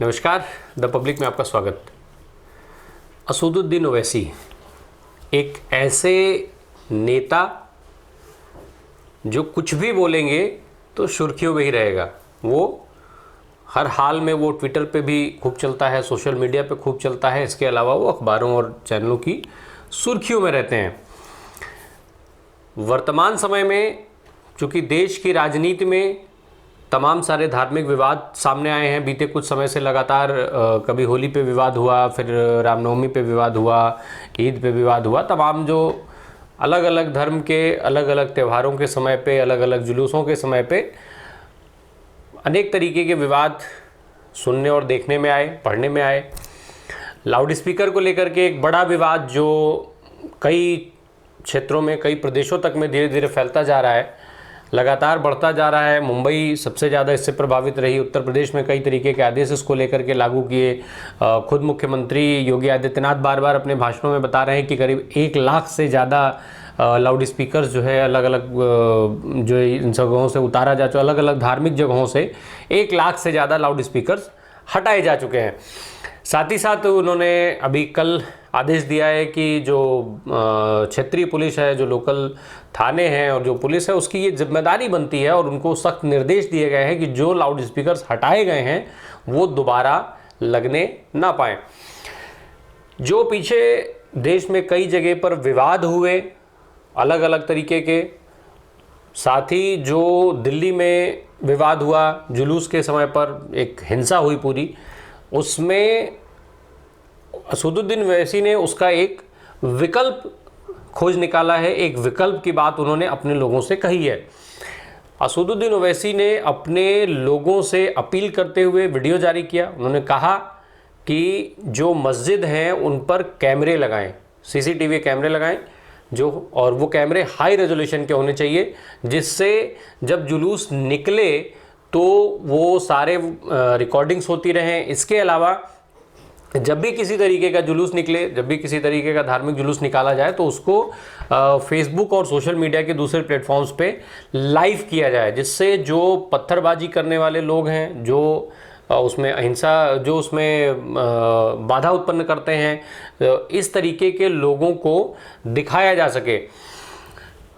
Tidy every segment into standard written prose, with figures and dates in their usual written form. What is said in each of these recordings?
नमस्कार, the public में आपका स्वागत। असदुद्दीन ओवैसी एक ऐसे नेता जो कुछ भी बोलेंगे तो सुर्खियों में ही रहेगा। वो हर हाल में वो ट्विटर पे भी खूब चलता है, सोशल मीडिया पे खूब चलता है। इसके अलावा वो अखबारों और चैनलों की सुर्खियों में रहते हैं। वर्तमान समय में चूँकि देश की राजनीति में तमाम सारे धार्मिक विवाद सामने आए हैं बीते कुछ समय से लगातार। कभी होली पे विवाद हुआ, फिर रामनवमी पे विवाद हुआ, ईद पे विवाद हुआ। तमाम जो अलग अलग धर्म के अलग अलग त्योहारों के समय पे, अलग अलग जुलूसों के समय पे अनेक तरीके के विवाद सुनने और देखने में आए, पढ़ने में आए। लाउड स्पीकर को लेकर के एक बड़ा विवाद जो कई क्षेत्रों में, कई प्रदेशों तक में धीरे धीरे फैलता जा रहा है, लगातार बढ़ता जा रहा है। मुंबई सबसे ज़्यादा इससे प्रभावित रही। उत्तर प्रदेश में कई तरीके के आदेश इसको लेकर के लागू किए। खुद मुख्यमंत्री योगी आदित्यनाथ बार बार अपने भाषणों में बता रहे हैं कि करीब 1 लाख से ज़्यादा लाउड स्पीकर्स जो है अलग अलग जो इन जगहों से उतारा जा चुका, अलग अलग धार्मिक जगहों से 1 लाख से ज़्यादा लाउड स्पीकर्स हटाए जा चुके हैं। साथ ही साथ उन्होंने अभी कल आदेश दिया है कि जो क्षेत्रीय पुलिस है, जो लोकल थाने हैं और जो पुलिस है, उसकी ये जिम्मेदारी बनती है और उनको सख्त निर्देश दिए गए हैं कि जो लाउड स्पीकर्स हटाए गए हैं वो दोबारा लगने ना पाएँ। जो पीछे देश में कई जगह पर विवाद हुए अलग अलग तरीके के, साथ ही जो दिल्ली में विवाद हुआ जुलूस के समय पर, एक हिंसा हुई पूरी, उसमें असदुद्दीन ओवैसी ने उसका एक विकल्प खोज निकाला है। एक विकल्प की बात उन्होंने अपने लोगों से कही है। असदुद्दीन ओवैसी ने अपने लोगों से अपील करते हुए वीडियो जारी किया। उन्होंने कहा कि जो मस्जिद हैं उन पर कैमरे लगाएं, सीसीटीवी कैमरे लगाएं जो, और वो कैमरे हाई रेजोल्यूशन के होने चाहिए, जिससे जब जुलूस निकले तो वो सारे रिकॉर्डिंग्स होती रहें। इसके अलावा जब भी किसी तरीके का जुलूस निकले, जब भी किसी तरीके का धार्मिक जुलूस निकाला जाए तो उसको फेसबुक और सोशल मीडिया के दूसरे प्लेटफॉर्म्स पे लाइव किया जाए, जिससे जो पत्थरबाजी करने वाले लोग हैं, जो उसमें अहिंसा, जो उसमें बाधा उत्पन्न करते हैं, इस तरीके के लोगों को दिखाया जा सके।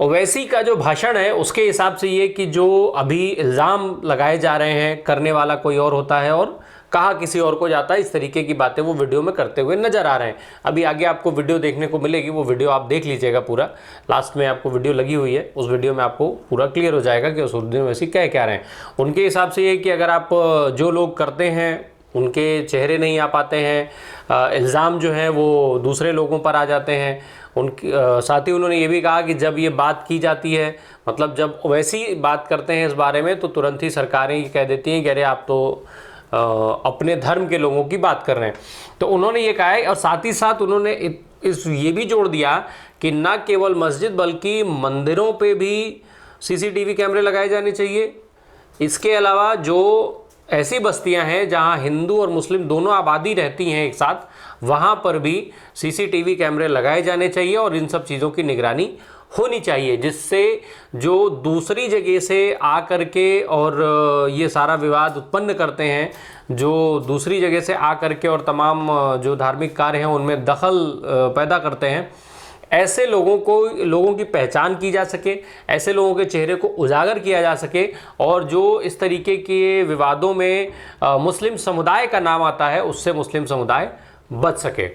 ओवैसी का जो भाषण है उसके हिसाब से ये कि जो अभी इल्ज़ाम लगाए जा रहे हैं, करने वाला कोई और होता है और कहा किसी और को जाता है, इस तरीके की बातें वो वीडियो में करते हुए नजर आ रहे हैं। अभी आगे आपको वीडियो देखने को मिलेगी, वो वीडियो आप देख लीजिएगा पूरा। लास्ट में आपको वीडियो लगी हुई है, उस वीडियो में आपको पूरा क्लियर हो जाएगा कि असदुद्दीन ओवैसी कह रहे हैं। उनके हिसाब से ये कि अगर आप जो लोग करते हैं उनके चेहरे नहीं आ पाते हैं, इल्ज़ाम जो हैं वो दूसरे लोगों पर आ जाते हैं। उनकी साथ ही उन्होंने ये भी कहा कि जब ये बात की जाती है, मतलब जब ओवैसी बात करते हैं इस बारे में, तो तुरंत ही सरकारें ये कह देती हैं कि अरे आप तो अपने धर्म के लोगों की बात कर रहे हैं। तो उन्होंने ये कहा है, और साथ ही साथ उन्होंने ये भी जोड़ दिया कि न केवल मस्जिद बल्कि मंदिरों पे भी सीसीटीवी कैमरे लगाए जाने चाहिए। इसके अलावा जो ऐसी बस्तियां हैं जहां हिंदू और मुस्लिम दोनों आबादी रहती हैं एक साथ, वहां पर भी सीसीटीवी कैमरे लगाए जाने चाहिए और इन सब चीज़ों की निगरानी होनी चाहिए, जिससे जो दूसरी जगह से आ कर के और ये सारा विवाद उत्पन्न करते हैं, जो दूसरी जगह से आ कर के और तमाम जो धार्मिक कार्य हैं उनमें दखल पैदा करते हैं, ऐसे लोगों की पहचान की जा सके, ऐसे लोगों के चेहरे को उजागर किया जा सके, और जो इस तरीके के विवादों में मुस्लिम समुदाय का नाम आता है उससे मुस्लिम समुदाय बच सके।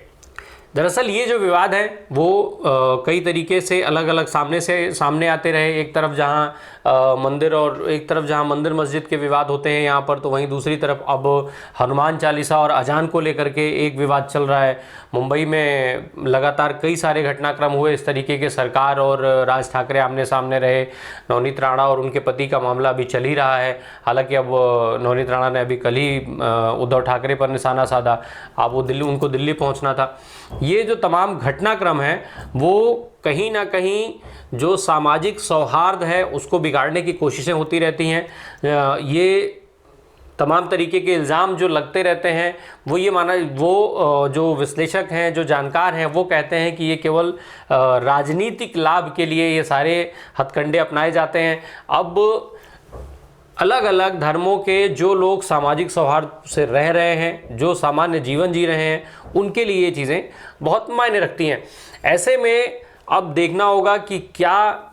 दरअसल ये जो विवाद है वो कई तरीके से अलग अलग सामने आते रहे। एक तरफ जहाँ मंदिर और एक तरफ जहाँ मंदिर मस्जिद के विवाद होते हैं यहाँ पर, तो वहीं दूसरी तरफ अब हनुमान चालीसा और अजान को लेकर के एक विवाद चल रहा है। मुंबई में लगातार कई सारे घटनाक्रम हुए इस तरीके के। सरकार और राज ठाकरे आमने सामने रहे। नवनीत राणा और उनके पति का मामला अभी चल ही रहा है। हालांकि अब नवनीत राणा ने अभी कल ही उद्धव ठाकरे पर निशाना साधा। अब उनको दिल्ली पहुँचना था। ये जो तमाम घटनाक्रम है वो कहीं ना कहीं जो सामाजिक सौहार्द है उसको बिगाड़ने की कोशिशें होती रहती हैं। ये तमाम तरीके के इल्ज़ाम जो लगते रहते हैं वो जो विश्लेषक हैं, जो जानकार हैं, वो कहते हैं कि ये केवल राजनीतिक लाभ के लिए ये सारे हथकंडे अपनाए जाते हैं। अब अलग अलग धर्मों के जो लोग सामाजिक सौहार्द से रह रहे हैं, जो सामान्य जीवन जी रहे हैं, उनके लिए ये चीज़ें बहुत मायने रखती हैं। ऐसे में अब देखना होगा कि क्या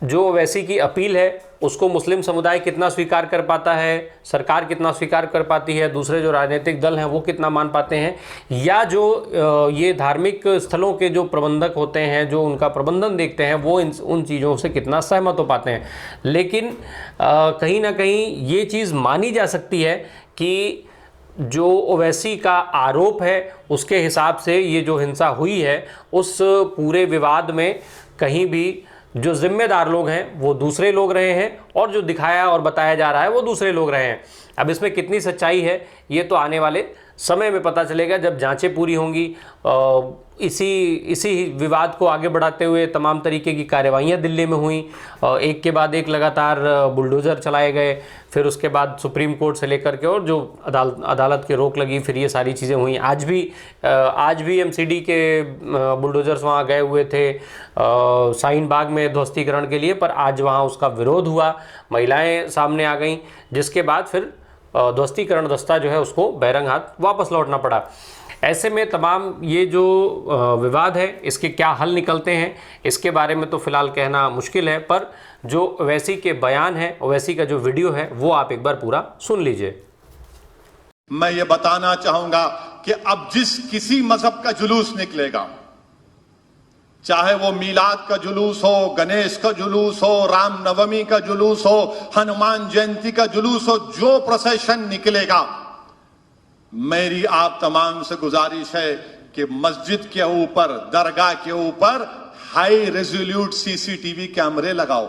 जो ओवैसी की अपील है उसको मुस्लिम समुदाय कितना स्वीकार कर पाता है, सरकार कितना स्वीकार कर पाती है, दूसरे जो राजनीतिक दल हैं वो कितना मान पाते हैं, या जो ये धार्मिक स्थलों के जो प्रबंधक होते हैं, जो उनका प्रबंधन देखते हैं, वो उन चीज़ों से कितना सहमत हो पाते हैं। लेकिन कहीं ना कहीं ये चीज़ मानी जा सकती है कि जो ओवैसी का आरोप है उसके हिसाब से ये जो हिंसा हुई है, उस पूरे विवाद में कहीं भी जो जिम्मेदार लोग हैं वो दूसरे लोग रहे हैं और जो दिखाया और बताया जा रहा है वो दूसरे लोग रहे हैं। अब इसमें कितनी सच्चाई है ये तो आने वाले समय में पता चलेगा, जब जांचें पूरी होंगी। इसी विवाद को आगे बढ़ाते हुए तमाम तरीके की कार्रवाइयाँ दिल्ली में हुई, एक के बाद एक लगातार बुलडोज़र चलाए गए, फिर उसके बाद सुप्रीम कोर्ट से लेकर के और जो अदालत की रोक लगी, फिर ये सारी चीज़ें हुई। आज भी एमसीडी के बुलडोज़र्स वहाँ गए हुए थे शाहीन बाग में ध्वस्तीकरण के लिए, पर आज वहाँ उसका विरोध हुआ, महिलाएं सामने आ गईं, जिसके बाद फिर ध्वस्तीकरण दस्ता जो है उसको बैरंग हाथ वापस लौटना पड़ा। ऐसे में तमाम ये जो विवाद है इसके क्या हल निकलते हैं इसके बारे में तो फिलहाल कहना मुश्किल है, पर जो ओवैसी के बयान है, ओवैसी का जो वीडियो है वो आप एक बार पूरा सुन लीजिए। मैं ये बताना चाहूंगा कि अब जिस किसी मजहब का जुलूस निकलेगा, चाहे वो मीलाद का जुलूस हो, गणेश का जुलूस हो, रामनवमी का जुलूस हो, हनुमान जयंती का जुलूस हो, जो प्रोसेशन निकलेगा, मेरी आप तमाम से गुजारिश है कि मस्जिद के ऊपर, दरगाह के ऊपर हाई रेजोल्यूट सीसीटीवी कैमरे लगाओ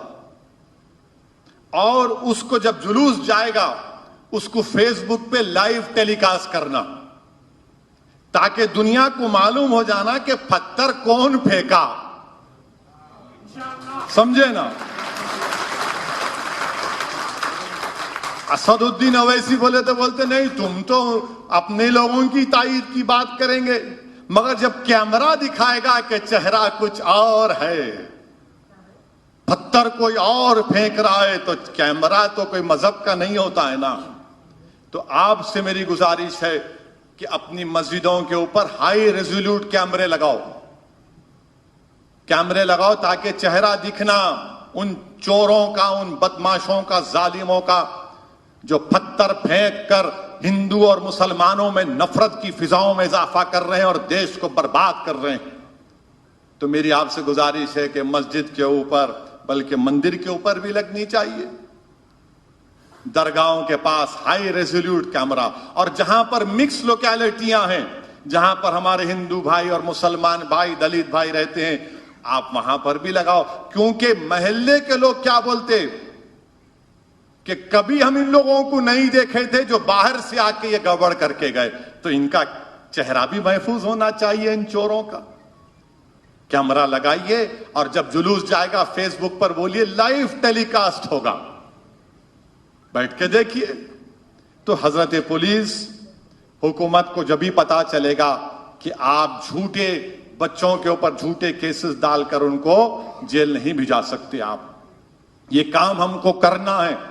और उसको जब जुलूस जाएगा उसको फेसबुक पे लाइव टेलीकास्ट करना, ताकि दुनिया को मालूम हो जाना कि पत्थर कौन फेंका। समझे ना? असदुद्दीन अवैसी बोले तो बोलते नहीं, तुम तो अपने लोगों की ताईद की बात करेंगे, मगर जब कैमरा दिखाएगा कि चेहरा कुछ और है, पत्थर कोई और फेंक रहा है, तो कैमरा तो कोई मजहब का नहीं होता है ना। तो आपसे मेरी गुजारिश है कि अपनी मस्जिदों के ऊपर हाई रेजोल्यूट कैमरे लगाओ ताकि चेहरा दिखना उन चोरों का, उन बदमाशों का, जालिमों का, जो पत्थर फेंक कर हिंदू और मुसलमानों में नफरत की फिजाओं में इजाफा कर रहे हैं और देश को बर्बाद कर रहे हैं। तो मेरी आपसे गुजारिश है कि मस्जिद के ऊपर, बल्कि मंदिर के ऊपर भी लगनी चाहिए, दरगाहों के पास हाई रेजोल्यूट कैमरा, और जहां पर मिक्स लोकेलिटियां हैं, जहां पर हमारे हिंदू भाई और मुसलमान भाई, दलित भाई रहते हैं, आप वहां पर भी लगाओ। क्योंकि मोहल्ले के लोग क्या बोलते कि कभी हम इन लोगों को नहीं देखे थे जो बाहर से आके ये गड़बड़ करके गए, तो इनका चेहरा भी महफूज होना चाहिए, इन चोरों का। कैमरा लगाइए और जब जुलूस जाएगा फेसबुक पर बोलिए लाइव टेलीकास्ट होगा, बैठ के देखिए। तो हजरत पुलिस, हुकूमत को जब भी पता चलेगा कि आप झूठे बच्चों के ऊपर झूठे केसेस डालकर उनको जेल नहीं भिजा सकते, आप ये काम हमको करना है।